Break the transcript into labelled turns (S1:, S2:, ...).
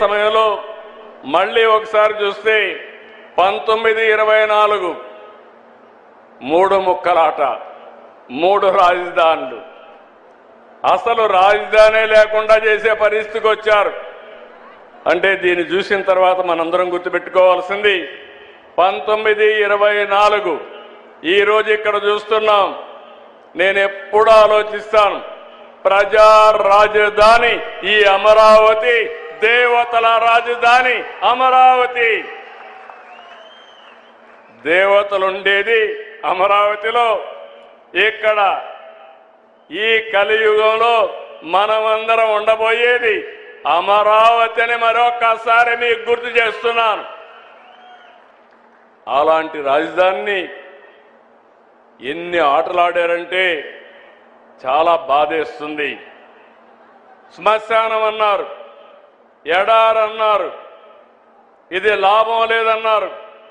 S1: సమయంలో మళ్ళీ ఒకసారి చూస్తే 1924 3 ముక్కలాట, 3 రాజధానులు, అసలు రాజధానే లేకుండా చేసే పరిస్థితికి వచ్చారు. అంటే దీన్ని చూసిన తర్వాత మనందరం గుర్తుపెట్టుకోవాల్సింది 1924 ఈరోజు ఇక్కడ చూస్తున్నాం. నేను ఎప్పుడు ఆలోచిస్తాను, ప్రజా రాజధాని ఈ అమరావతి, దేవతల రాజధాని అమరావతి. దేవతలుండేది అమరావతిలో. ఇక్కడ ఈ కలియుగంలో మనమందరం ఉండబోయేది అమరావతి అని మరొకసారి మీకు గుర్తు చేస్తున్నాను. అలాంటి రాజధానిని ఎన్ని ఆటలాడారంటే చాలా బాధేస్తుంది. శ్మశానం అన్నారు, ఎడారన్నారు, ఇది లాభం లేదన్నారు.